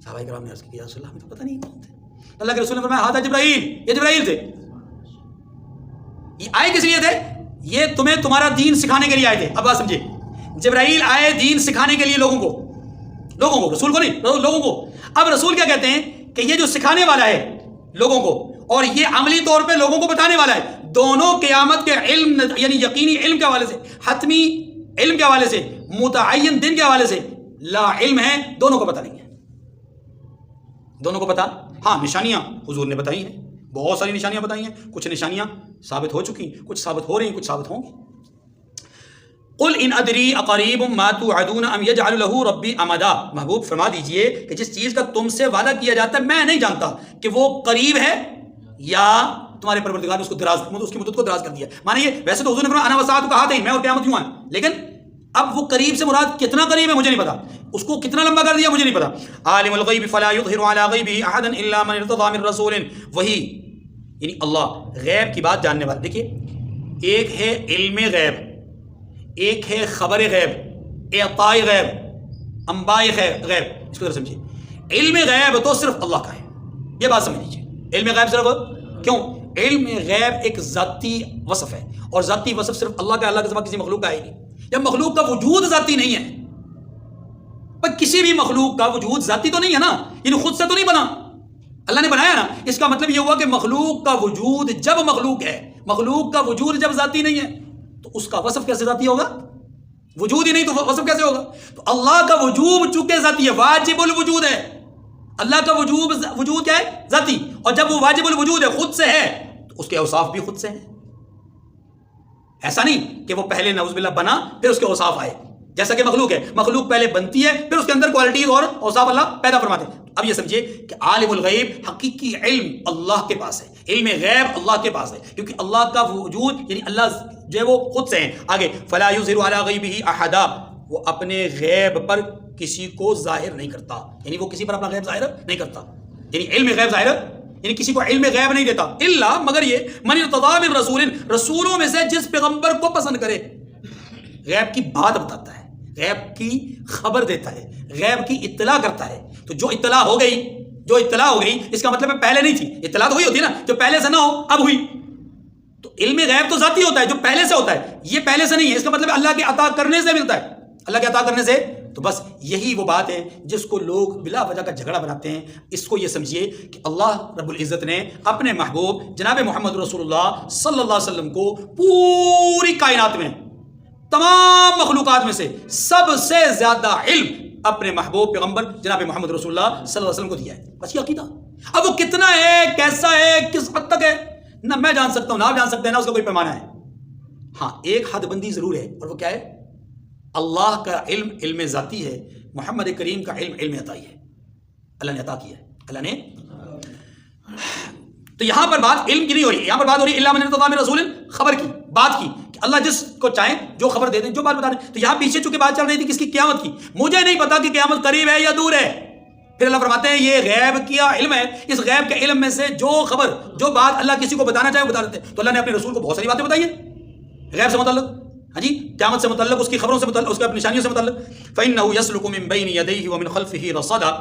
صحابہ کرام نے عرض کی یا رسول اللہ ہمیں تو پتہ نہیں کون تھے. اللہ کے رسول نے فرمایا ہذا جبرائیل، یہ جبرائیل تھے. یہ آئے کس لیے تھے؟ یہ تمہیں تمہارا دین سکھانے کے لیے آئے تھے. اب بات سمجھے، جبرائیل آئے دین سکھانے کے لیے لوگوں کو، رسول کو نہیں، لوگوں کو. اب رسول کیا کہتے ہیں کہ یہ جو سکھانے والا ہے لوگوں کو اور یہ عملی طور پہ لوگوں کو بتانے والا ہے، دونوں قیامت کے علم یعنی یقینی علم کے حوالے سے، حتمی علم کے حوالے سے، متعین دن کے حوالے سے لا علم ہے. دونوں کو پتہ نہیں ہے، دونوں کو پتہ. ہاں نشانیاں حضور نے بتائی ہیں، بہت ساری نشانیاں بتائی ہیں، کچھ نشانیاں ثابت ہو چکی، کچھ ثابت ہو رہی ہیں، کچھ ثابت ہوں گی. قل ان ادری اقریب ما توعدون ام یجعل له ربی امدا، محبوب فرما دیجئے کہ جس چیز کا تم سے وعدہ کیا جاتا ہے میں نہیں جانتا کہ وہ قریب ہے یا تمہارے پروردگار نے اس کی مدت کو دراز کر دیا. مانے یہ ویسے تو حضور نے فرمایا انا وساعۃ کہا میں اور قیامت یوں ہے، لیکن اب وہ قریب سے مراد کتنا قریب ہے مجھے نہیں پتا، اس کو کتنا لمبا کر دیا مجھے نہیں پتا. عالم الغیب فلا یظہر علی غیبہ احدا الا من ارتضی من رسول، وہی یعنی اللہ غیب کی بات جاننے والا. دیکھیے ایک ہے علم غیب، ایک ہے خبر غیب، اعطاء غیب، انباء غیب. اس کو ذرا سمجھیے، علم غیب تو صرف اللہ کا ہے، یہ بات سمجھ لیجیے. علم غیب صرف کیوں؟ علم غیب ایک ذاتی وصف ہے، اور ذاتی وصف صرف اللہ کا، اللہ کے سوا کسی مخلوق کا ہے نہیں. جب مخلوق کا وجود ذاتی نہیں ہے، پر کسی بھی مخلوق کا وجود ذاتی تو نہیں ہے نا، یعنی خود سے تو نہیں بنا، اللہ نے بنایا نا. اس کا مطلب یہ ہوا کہ مخلوق کا وجود جب مخلوق ہے، مخلوق کا وجود جب ذاتی نہیں ہے تو اس کا وصف کیسے ذاتی ہوگا؟ وجود ہی نہیں تو وصف کیسے ہوگا؟ تو اللہ کا وجود چونکہ ذاتی ہے، واجب الوجود ہے. اللہ کا وجود کیا ہے؟ ذاتی. اور جب وہ واجب الوجود ہے، خود سے ہے، تو اس کے اوصاف بھی خود سے ہیں. ایسا نہیں کہ وہ پہلے نعوذ باللہ بنا پھر اس کے اوصاف آئے، جیسا کہ مخلوق ہے، مخلوق پہلے بنتی ہے پھر اس کے اندر کوالٹیز اور اوصاف اللہ پیدا فرماتے ہیں. اب یہ سمجھیے کہ عالم الغیب، حقیقی علم اللہ کے پاس ہے، علم غیب اللہ کے پاس ہے، کیونکہ اللہ کا وجود یعنی اللہ جو ہے وہ خود سے ہیں. آگے فلا یظہر علی غیبہ احدا، وہ اپنے غیب پر کسی کو ظاہر نہیں کرتا، یعنی وہ کسی پر اپنا غیب ظاہر نہیں کرتا، یعنی علم غیب ظاہر یعنی کسی کو علم غیب نہیں دیتا. الا مگر یہ من ارتضی من رسول، رسولوں میں سے جس پیغمبر کو پسند کرے. غیب کی بات بتاتا ہے، غیب کی خبر دیتا ہے، غیب کی اطلاع کرتا ہے. تو جو اطلاع ہو گئی اس کا مطلب ہے پہلے نہیں تھی. اطلاع تو وہی ہوتی ہے نا جو پہلے سے نہ ہو اب ہوئی. تو علم غیب تو ذاتی ہوتا ہے جو پہلے سے ہوتا ہے، یہ پہلے سے نہیں ہے. اس کا مطلب اللہ کے عطا کرنے سے ملتا ہے، اللہ کے عطا کرنے سے. تو بس یہی وہ بات ہے جس کو لوگ بلا وجہ کا جھگڑا بناتے ہیں. اس کو یہ سمجھیے کہ اللہ رب العزت نے اپنے محبوب جناب محمد رسول اللہ صلی اللہ علیہ وسلم کو پوری کائنات میں تمام مخلوقات میں سے سب سے زیادہ علم اپنے محبوب پیغمبر جناب محمد رسول اللہ صلی اللہ علیہ وسلم کو دیا ہے. بس یہ عقیدہ. اب وہ کتنا ہے، کیسا ہے، کس حد تک ہے، نہ میں جان سکتا ہوں نہ آپ جان سکتے ہیں، نہ اس کا کوئی پیمانہ ہے. ہاں ایک حد بندی ضرور ہے، اور وہ کیا ہے؟ اللہ کا علم علم ذاتی ہے، محمد کریم کا علم علم عطائی ہے. اللہ نے عطا کیا ہے، اللہ نے. تو یہاں پر بات علم کی نہیں ہو رہی، یہاں پر بات ہو رہی ہے الا من ارتضی من رسول، خبر کی، بات کی کہ اللہ جس کو چاہیں جو خبر دے دیں، جو بات بتا دیں. تو یہاں پیچھے چونکہ بات چل رہی تھی کس کی؟ قیامت کی. مجھے نہیں پتا کہ قیامت قریب ہے یا دور ہے. پھر اللہ فرماتے ہیں یہ غیب کیا علم ہے، اس غیب کے علم میں سے جو خبر جو بات اللہ کسی کو بتانا چاہے وہ بتا دیتے ہیں. تو اللہ نے اپنے رسول کو بہت ساری باتیں بتائی ہیں غیب سے متعلق، ہاں جی، قیامت سے متعلق، اس کی خبروں سے متعلق، اس کی نشانیوں سے متعلق. فإنه يسلك من بين يديه ومن خلفه رصدا.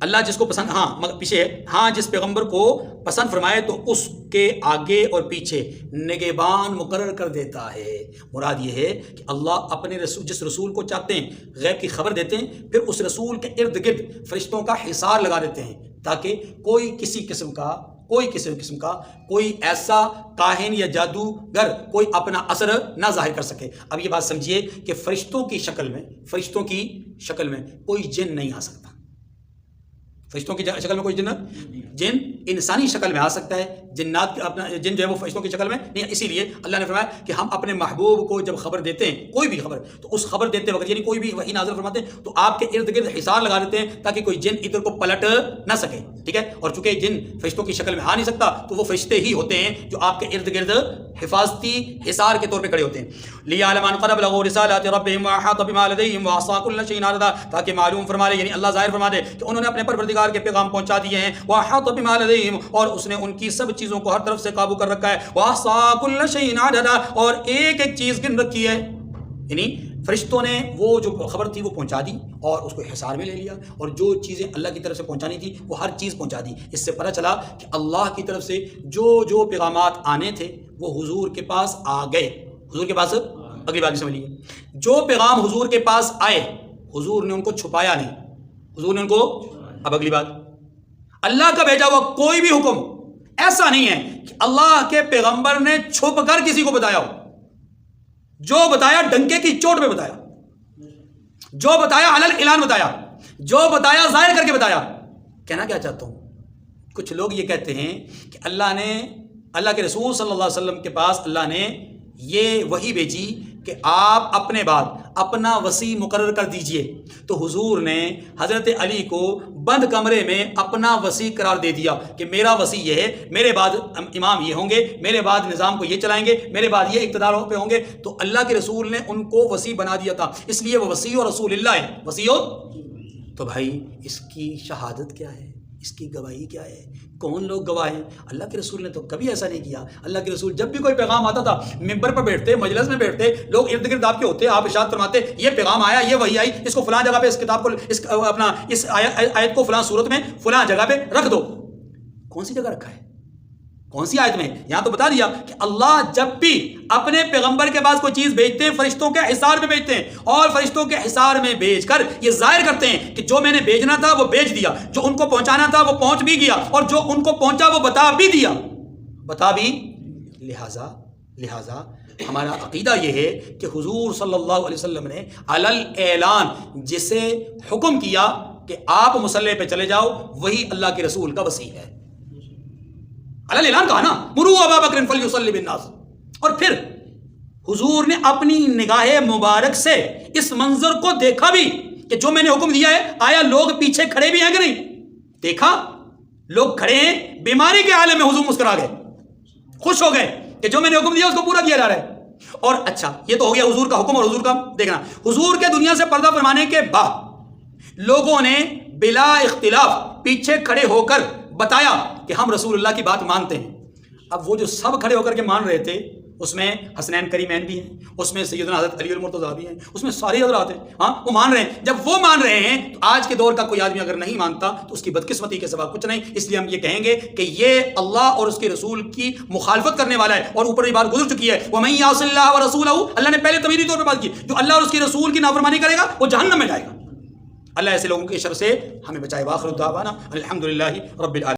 اللہ جس کو پسند، ہاں پیچھے ہے، ہاں جس پیغمبر کو پسند فرمائے تو اس کے آگے اور پیچھے نگہبان مقرر کر دیتا ہے. مراد یہ ہے کہ اللہ اپنے رسول، جس رسول کو چاہتے ہیں غیب کی خبر دیتے ہیں، پھر اس رسول کے ارد گرد فرشتوں کا حصار لگا دیتے ہیں تاکہ کوئی کسی قسم کا کوئی ایسا کاہن یا جادوگر کوئی اپنا اثر نہ ظاہر کر سکے. اب یہ بات سمجھیے کہ فرشتوں کی شکل میں کوئی جن نہیں آ سکتا. فرشتوں کی شکل میں کوئی جن انسانی شکل میں آ سکتا ہے، جنات اپنا جن جو ہے وہ فرشتوں کی شکل میں نہیں. اسی لیے اللہ نے فرمایا کہ ہم اپنے محبوب کو جب خبر دیتے ہیں کوئی بھی خبر، تو اس خبر دیتے وقت یعنی کوئی بھی وحی نازل فرماتے ہیں تو آپ کے ارد گرد حصار لگا دیتے ہیں تاکہ کوئی جن ادھر کو پلٹ نہ سکے. ٹھیک ہے، اور چونکہ جن فرشتوں کی شکل میں آ نہیں سکتا تو وہ فرشتے ہی ہوتے ہیں جو آپ کے ارد گرد حفاظتی حصار کے طور پہ کھڑے ہوتے ہیں. لِيَعْلَمَ أَنَّ قَدْ بَلَغُوا رِسَالَاتِ رَبِّهِمْ وَأَحَاطَ بِمَا لَدَيْهِمْ وَأَحْصَىٰ كُلَّ شَيْءٍ عَدَدًا، تاکہ معلوم فرما لے، یعنی اللہ ظاہر فرما دے کہ انہوں نے اپنے پروردگار کے پیغام پہنچا دیے ہیں. وَأَحَاطَ بِمَا لَدَيْهِمْ، اور اس نے ان کی سب چیزوں کو ہر طرف سے قابو کر رکھا ہے. وَأَحْصَىٰ كُلَّ شَيْءٍ عَدَدًا، اور ایک ایک چیز گن رکھی ہے. یعنی فرشتوں نے وہ جو خبر تھی وہ پہنچا دی اور اس کو حصار میں لے لیا، اور جو چیزیں اللہ کی طرف سے پہنچانی تھی وہ ہر چیز پہنچا دی. اس سے پتہ چلا کہ اللہ کی طرف سے جو پیغامات آنے تھے وہ حضور کے پاس آ گئے. حضور کے پاس، اگلی بات سمجھ لیجیے، جو پیغام حضور کے پاس آئے حضور نے ان کو چھپایا نہیں، حضور نے ان کو. اب اگلی بات، اللہ کا بھیجا ہوا کوئی بھی حکم ایسا نہیں ہے کہ اللہ کے پیغمبر نے چھپ کر کسی کو بتایا ہو. جو بتایا ڈنکے کی چوٹ پہ بتایا، جو بتایا علل اعلان بتایا، جو بتایا ظاہر کر کے بتایا. کہنا کیا چاہتا ہوں، کچھ لوگ یہ کہتے ہیں کہ اللہ کے رسول صلی اللہ علیہ وسلم کے پاس اللہ نے یہ وحی بھیجی کہ آپ اپنے بعد اپنا وصی مقرر کر دیجئے. تو حضور نے حضرت علی کو بند کمرے میں اپنا وصی قرار دے دیا کہ میرا وصی یہ ہے، میرے بعد امام یہ ہوں گے، میرے بعد نظام کو یہ چلائیں گے، میرے بعد یہ اقتدار پہ ہوں گے. تو اللہ کے رسول نے ان کو وصی بنا دیا تھا، اس لیے وہ وصی و رسول اللہ ہے. وصی ہو تو بھائی اس کی شہادت کیا ہے، اس کی گواہی کیا ہے، کون لوگ گواہ ہیں؟ اللہ کے رسول نے تو کبھی ایسا نہیں کیا. اللہ کے رسول جب بھی کوئی پیغام آتا تھا ممبر پر بیٹھتے، مجلس میں بیٹھتے، لوگ ارد گرد آپ کے ہوتے، آپ ارشاد فرماتے یہ پیغام آیا، یہ وحی آئی، اس کو فلاں جگہ پہ، اس کتاب کو، اس آیت کو فلاں صورت میں فلاں جگہ پہ رکھ دو. کون سی جگہ رکھا ہے، کون سی آیت میں؟ یہاں تو بتا دیا کہ اللہ جب بھی اپنے پیغمبر کے پاس کوئی چیز بھیجتے ہیں فرشتوں کے حصار میں بھیجتے ہیں، اور فرشتوں کے حصار میں بھیج کر یہ ظاہر کرتے ہیں کہ جو میں نے بھیجنا تھا وہ بھیج دیا، جو ان کو پہنچانا تھا وہ پہنچ بھی گیا، اور جو ان کو پہنچا وہ بتا بھی دیا، بتا بھی. لہذا ہمارا عقیدہ یہ ہے کہ حضور صلی اللہ علیہ وسلم نے علل اعلان جسے حکم کیا کہ آپ مصلی پہ چلے جاؤ، وہی اللہ کے رسول کا وصی ہے. علی اعلان کہا نا مروا ابا بکر فلیصلی بالناس. اور پھر حضور نے اپنی نگاہ مبارک سے اس منظر کو دیکھا بھی کہ جو میں نے حکم دیا ہے آیا لوگ پیچھے کھڑے بھی ہیں کہ نہیں. دیکھا لوگ کھڑے ہیں, بیماری کے عالم میں حضور مسکرا گئے, خوش ہو گئے کہ جو میں نے حکم دیا اس کو پورا کیا جا رہا ہے. اور اچھا یہ تو ہو گیا حضور کا حکم اور حضور کا دیکھنا. حضور کے دنیا سے پردہ فرمانے کے بعد لوگوں نے بلا اختلاف پیچھے کھڑے ہو کر بتایا کہ ہم رسول اللہ کی بات مانتے ہیں. اب وہ جو سب کھڑے ہو کر کے مان رہے تھے اس میں حسنین کریمین بھی ہیں, اس میں سیدنا حضرت علی المرتضیٰ بھی ہیں, اس میں سارے حضرات ہیں. ہاں وہ مان رہے ہیں. جب وہ مان رہے ہیں تو آج کے دور کا کوئی آدمی اگر نہیں مانتا تو اس کی بدقسمتی کے سوا کچھ نہیں. اس لیے ہم یہ کہیں گے کہ یہ اللہ اور اس کے رسول کی مخالفت کرنے والا ہے. اور اوپر یہ بات گزر چکی ہے وَمَن يَعْصِ اللَّهَ وَرَسُولَهُ, اللہ نے پہلے تمہیدی طور پر بات کی, جو اللہ اور اس کے رسول کی نافرمانی کرے گا وہ جہنم میں جائے گا. اللہ ایسے لوگوں کے شر سے ہمیں بچائے. وآخر دعوانا الحمدللہ رب العالمین.